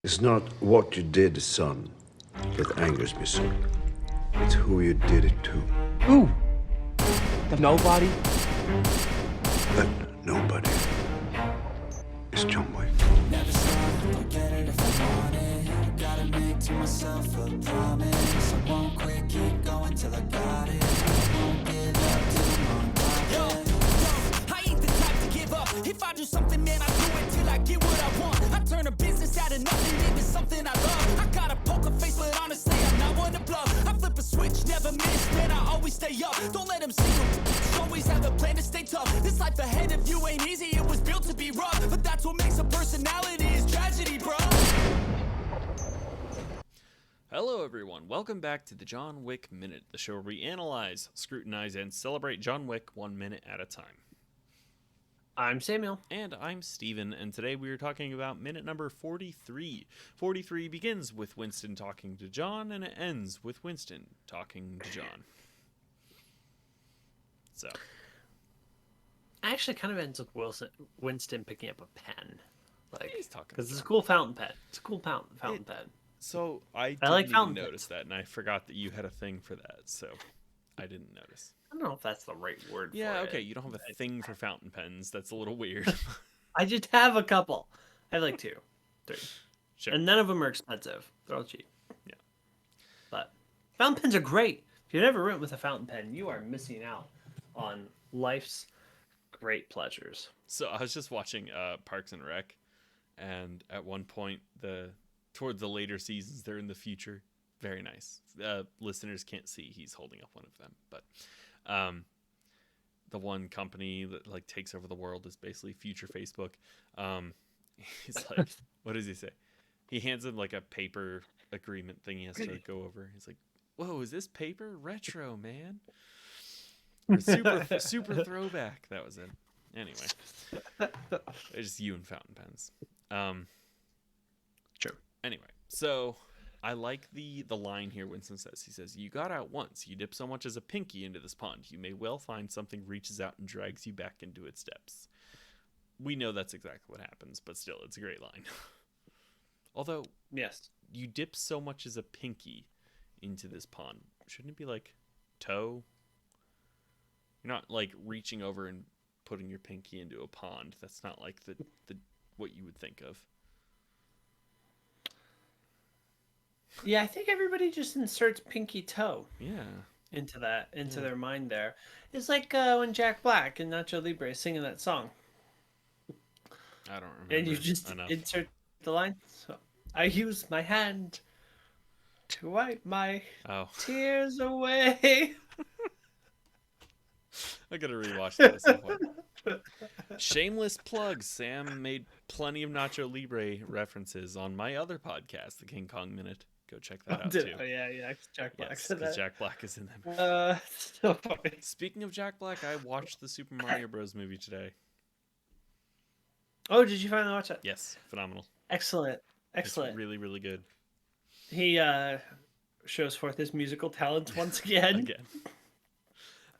It's not what you did, son, that angers me so. It's who you did it to. Who? The nobody? That nobody is John Wick. Never stop, I'll get it if I want it. Gotta make to myself a promise. I won't quit, keep going till I got it. I won't give up till I'm on top. Yo, I ain't the type to give up. If I do something, man, I do it till I get what I want. I turn a business out of nothing into something I love. I got a poker face, but honestly, I'm not one to bluff. I flip a switch, never miss, man, I always stay up. Don't let them see you. Always have a plan to stay tough. This life ahead of you ain't easy, it was built to be rough. But that's what makes a personality is tragedy, bro. Hello, everyone. Welcome back to the John Wick Minute, the show where we analyze, scrutinize, and celebrate John Wick 1 minute at a time. I'm Samuel. And I'm Steven, and today we are talking about minute number 43. 43 begins with Winston talking to John, and it ends with Winston talking to John. So, Actually, kind of ends with Winston picking up a pen, he's talking because to it's a John. cool fountain pen. It's a cool fountain pen. So I didn't like even fountain notice that, and I forgot that you had a thing for that, so I didn't notice. I don't know if that's the right word. Yeah, for okay, it. you don't have a thing for fountain pens. That's a little weird. I just have a couple. I have like 2, 3, Sure. and none of them are expensive. They're all cheap. Yeah. But fountain pens are great. If you've never written with a fountain pen, you are missing out on life's great pleasures. So I was just watching Parks and Rec, and at one point, towards the later seasons, they're in the future. Very nice. Listeners can't see; he's holding up one of them. But the one company that like takes over the world is basically future Facebook. He's like, what does he say? He hands him like a paper agreement thing he has to go over. He's like, "Whoa, is this paper retro, man? Or super throwback." That was it. Anyway, it's just you and fountain pens. Sure. Anyway, so I like the line here Winston says. He says, "You got out once. You dip so much as a pinky into this pond. You may well find something reaches out and drags you back into its depths." We know that's exactly what happens, but still, it's a great line. Although, Yes. you dip so much as a pinky into this pond. Shouldn't it be like toe? You're not like reaching over and putting your pinky into a pond. That's not like the what you would think of. Yeah, I think everybody just inserts pinky toe Yeah. into their mind there. It's like when Jack Black and Nacho Libre is singing that song. I don't remember. And you just enough. insert the line. So, I use my hand to wipe my tears away. I gotta rewatch that at some point. Shameless plug. Sam made plenty of Nacho Libre references on my other podcast, the King Kong Minute. Go check that out too. Oh, yeah. Jack Black Yes, said because that. Jack Black is in them. So funny. Speaking of Jack Black, I watched the Super Mario Bros. Movie today. Oh, did you finally watch it? Yes, phenomenal. Excellent. It's really, really good. He shows forth his musical talents once again.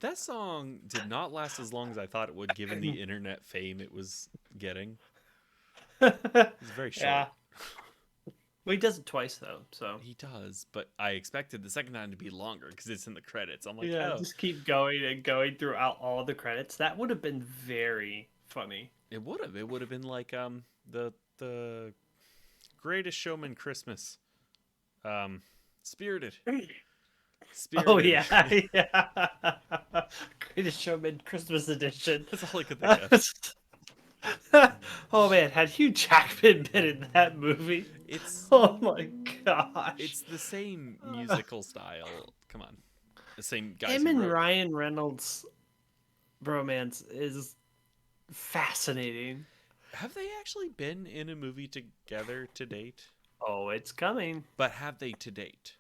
That song did not last as long as I thought it would, given the internet fame it was getting. It's very short. Yeah. Well, he does it twice though, so He does, but I expected the second time to be longer because it's in the credits. I'm like, yeah, oh. just keep going and going throughout all the credits. That would have been very funny. It would have. It would have been like the Greatest Showman Christmas. Spirited. Spirited. Oh yeah, yeah. Greatest Showman Christmas edition. That's all I could think of. Oh man, had Hugh Jackman been in that movie? It's Oh my gosh. It's the same musical style. Come on. The same guys. Him who and wrote- Ryan Reynolds' romance is fascinating. Have they actually been in a movie together to date? Oh, it's coming. But have they to date?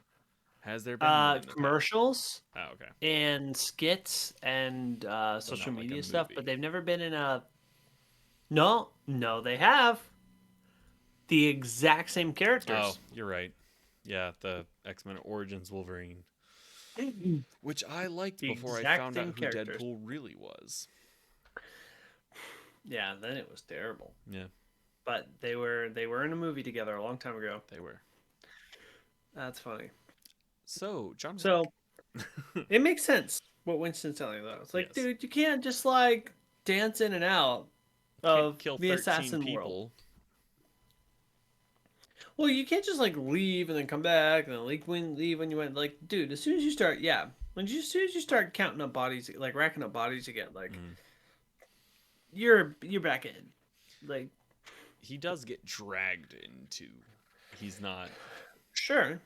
Has there been one in the past? Commercials Oh, okay. and skits and social not like media a stuff, movie. but they've never been in a. No, they have the exact same characters. Oh, you're right. Yeah, the X-Men Origins Wolverine, which I liked The before I exact found out same who characters. Deadpool really was. Yeah, then it was terrible. Yeah. but they were in a movie together a long time ago. They were. That's funny. So, John So Wick. it makes sense what Winston's telling you though. It's like, Yes. dude, you can't just like dance in and out Can't of kill the 13 assassin people. world. Well, you can't just like leave and then come back and then leave when you went. Like, dude, as soon as you start, as soon as you start counting up bodies, like racking up bodies again, like you're back in. Like, He does get dragged into. He's not sure.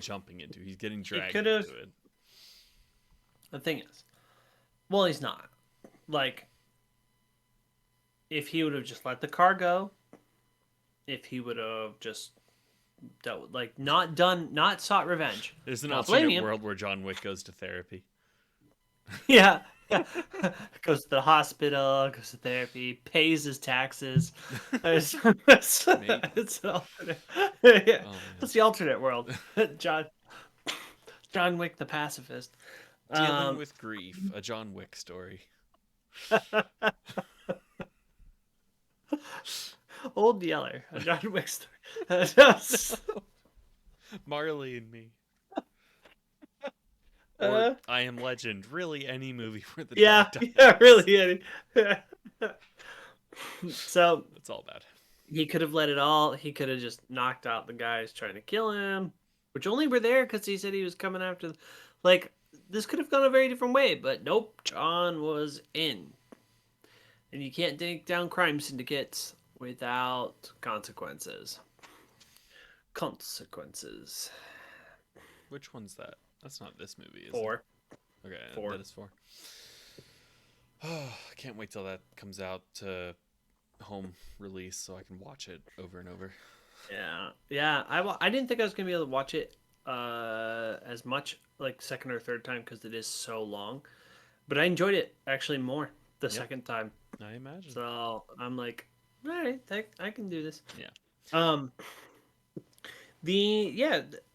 jumping into. He's getting dragged could've- into it. The thing is, well, he's not. Like, if he would have just let the car go, if he would have just dealt, like, not sought revenge. There's an Not blaming alternate him. world where John Wick goes to therapy. Yeah. Goes to the hospital, goes to therapy, pays his taxes. It's an alternate. Yeah. Oh, That's the alternate world. John Wick the pacifist. Dealing with grief, a John Wick story. Old Yeller, a John Wick story. Marley and Me. Or I Am Legend. Really, any movie where the Yeah, dog dies. yeah, really. So It's all bad. he could have let it all. He could have just knocked out the guys trying to kill him, which only were there because he said he was coming after. Like, this could have gone a very different way, but nope. John was in, and you can't take down crime syndicates without consequences. Consequences. Which one's that? That's not this movie, is it? 4. Okay, 4. that is 4. Oh, I can't wait till that comes out to home release so I can watch it over and over. Yeah. I didn't think I was gonna be able to watch it as much, like second or third time, because it is so long. But I enjoyed it actually more the second time. I imagine. So I'm like, all right, I can do this. Yeah.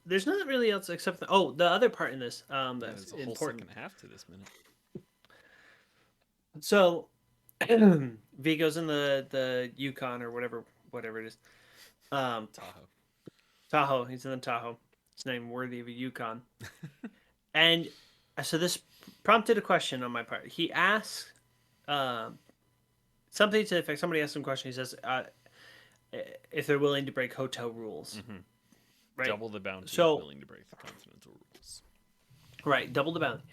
There's not really else except the other part in this There's that's a whole important. second half to this minute. So V goes in the Yukon or whatever it is. Tahoe. Tahoe. He's in the Tahoe. His name worthy of a Yukon. And so this prompted a question on my part. He asks something to the effect. Somebody asked him a question. He says, if they're willing to break hotel rules. Mhm. Right. Double the bounty, So- willing to break the continental rules. Right. Double the bounty.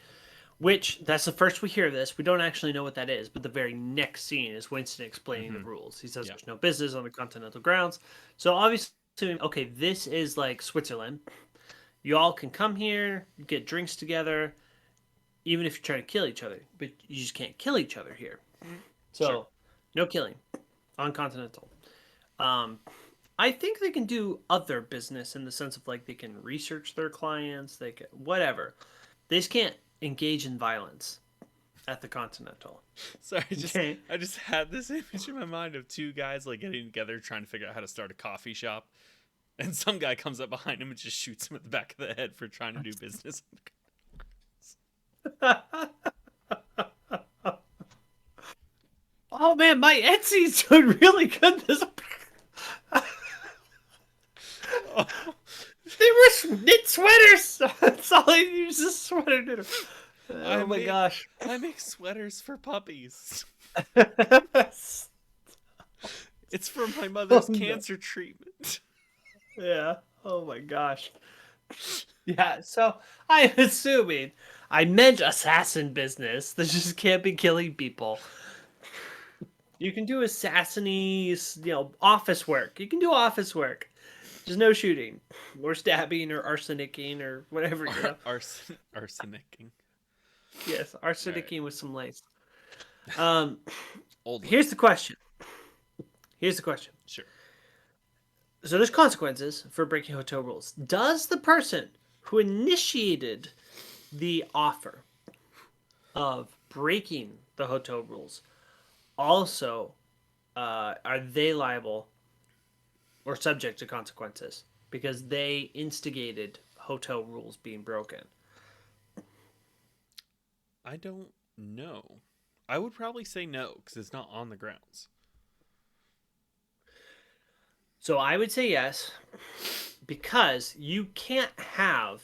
Which, that's the first we hear this. We don't actually know what that is, but the very next scene is Winston explaining the rules. He says there's no business on the continental grounds. So obviously, okay, this is like Switzerland. You all can come here, get drinks together, even if you try to kill each other. But you just can't kill each other here. So, Sure. no killing on continental. I think they can do other business in the sense of like they can research their clients, they can whatever. They just can't engage in violence at the Continental. Sorry, Okay. I just had this image in my mind of two guys like getting together trying to figure out how to start a coffee shop, and some guy comes up behind him and just shoots him in the back of the head for trying to do business. Oh man, my Etsy's doing really good this. They were knit sweaters. That's all I use is sweater knitter. Oh my gosh. I make sweaters for puppies. It's for my mother's no. cancer treatment. Yeah. Oh my gosh. Yeah, so I'm assuming I meant assassin business. This just can't be killing people. You can do assassin-y, office work. You can do office work. There's no shooting, or stabbing, or arsenicking, or whatever. Arsenicking. Yes, arsenicking with some lace. Old. Here's the question. Sure. So there's consequences for breaking hotel rules. Does the person who initiated the offer of breaking the hotel rules also are they liable or subject to consequences because they instigated hotel rules being broken? I don't know. I would probably say no because it's not on the grounds. So I would say yes, because you can't have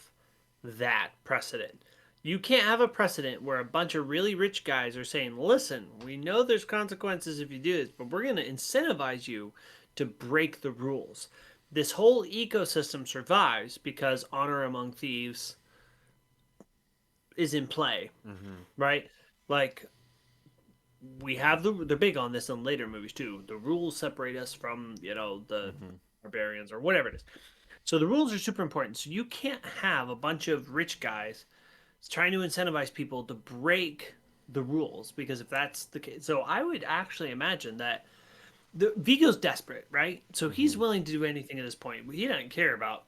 that precedent. You can't have a precedent where a bunch of really rich guys are saying, listen, we know there's consequences if you do this, but we're going to incentivize you to break the rules. This whole ecosystem survives because honor among thieves is in play, right? Like, we have they're big on this in later movies too. The rules separate us from, the barbarians or whatever it is. So the rules are super important. So you can't have a bunch of rich guys trying to incentivize people to break the rules, because if that's the case, so I would actually imagine that Vigo's desperate, right? So he's willing to do anything at this point. He doesn't care about,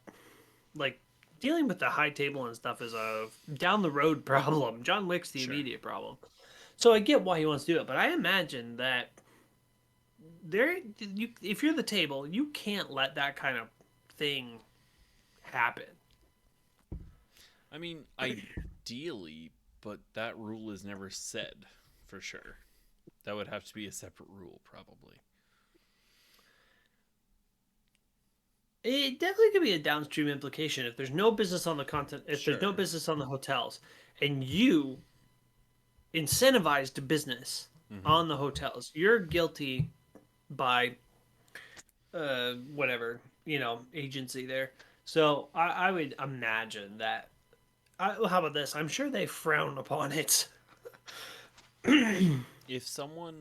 like, dealing with the high table and stuff is a down the road problem. John Wick's the immediate problem. So I get why he wants to do it, but I imagine that if you're the table, you can't let that kind of thing happen. I mean, ideally, but that rule is never said for sure. That would have to be a separate rule, probably. It definitely could be a downstream implication if there's no business on the content, if there's no business on the hotels, and you incentivized business on the hotels, you're guilty by whatever agency there. So I would imagine that. How about this? I'm sure they frown upon it. If someone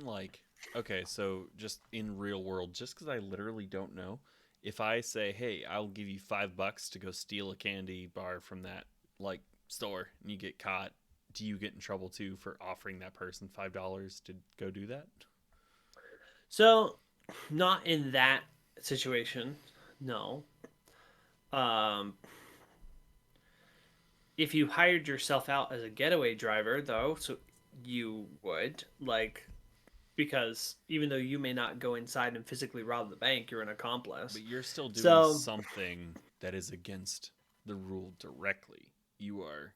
okay, so just in real world, just because I literally don't know, if I say, hey, I'll give you $5 to go steal a candy bar from that store, and you get caught, do you get in trouble too for offering that person $5 to go do that? So, not in that situation, no. If you hired yourself out as a getaway driver, though, so you would, because even though you may not go inside and physically rob the bank, you're an accomplice. But you're still doing something that is against the rule directly. You are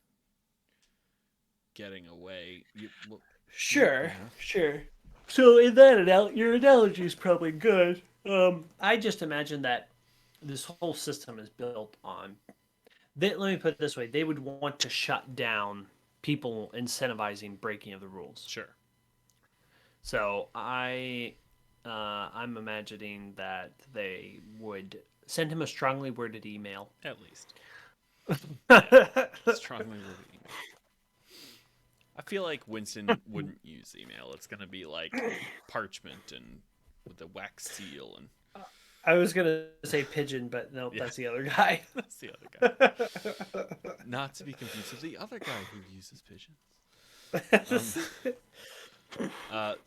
getting away. Sure. So in that your analogy is probably good. I just imagine that this whole system is built on. Let me put it this way: they would want to shut down people incentivizing breaking of the rules. Sure. So I'm imagining that they would send him a strongly worded email. At least. Yeah, strongly worded email. I feel like Winston wouldn't use email. It's going to be like parchment and with a wax seal. And I was going to say pigeon, but no, that's the other guy. That's the other guy. Not to be confused with the other guy who uses pigeons.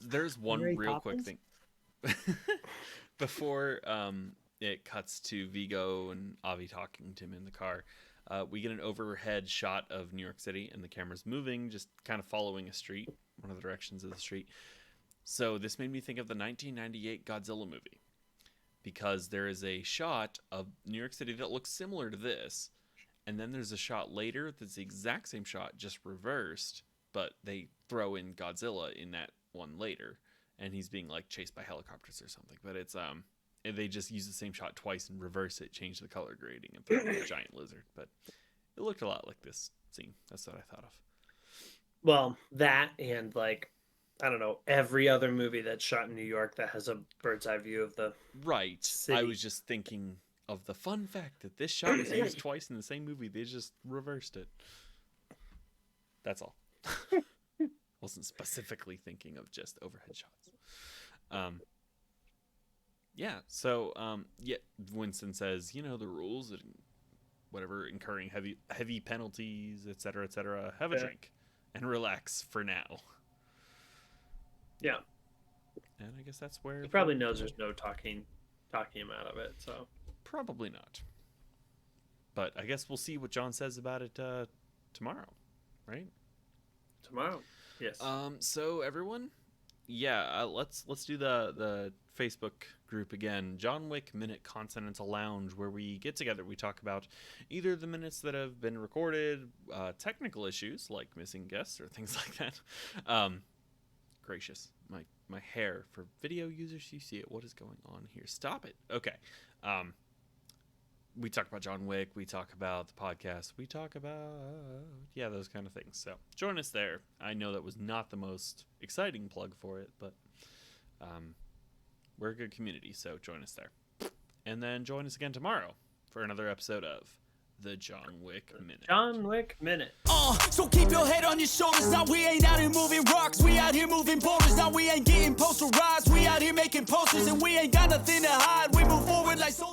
There's one Mary real Poppins? quick thing. Before it cuts to Vigo and Avi talking to him in the car, we get an overhead shot of New York City, and the camera's moving, just kind of following a street, one of the directions of the street. So this made me think of the 1998 Godzilla movie, because there is a shot of New York City that looks similar to this, and then there's a shot later that's the exact same shot, just reversed, but they throw in Godzilla in that one later, and he's being chased by helicopters or something. But it's they just use the same shot twice and reverse it, change the color grading, and throw in a giant lizard. But it looked a lot like this scene. That's what I thought of. Well, that and I don't know, every other movie that's shot in New York that has a bird's eye view of the Right. city. I was just thinking of the fun fact that this shot was used twice in the same movie. They just reversed it. That's all. Wasn't specifically thinking of just overhead shots. Winston says, the rules, and whatever, incurring heavy penalties, etc., etc. Have a drink and relax for now. Yeah. And I guess that's where He probably knows there's no talking him out of it, so probably not. But I guess we'll see what John says about it tomorrow, right? Tomorrow. Yes. So everyone, let's do the Facebook group again, John Wick Minute Continental Lounge, where we get together, we talk about either the minutes that have been recorded, technical issues like missing guests or things like that. Gracious, my my hair. For video users, you see it. What is going on here? Stop it. Okay. We talk about John Wick. We talk about the podcast. We talk about, those kind of things. So join us there. I know that was not the most exciting plug for it, but we're a good community, so join us there. And then join us again tomorrow for another episode of the John Wick Minute. John Wick Minute. So keep your head on your shoulders. Now we ain't out here moving rocks. We out here moving boulders. Now we ain't getting posterized. We out here making posters and we ain't got nothing to hide. We move forward like soldiers.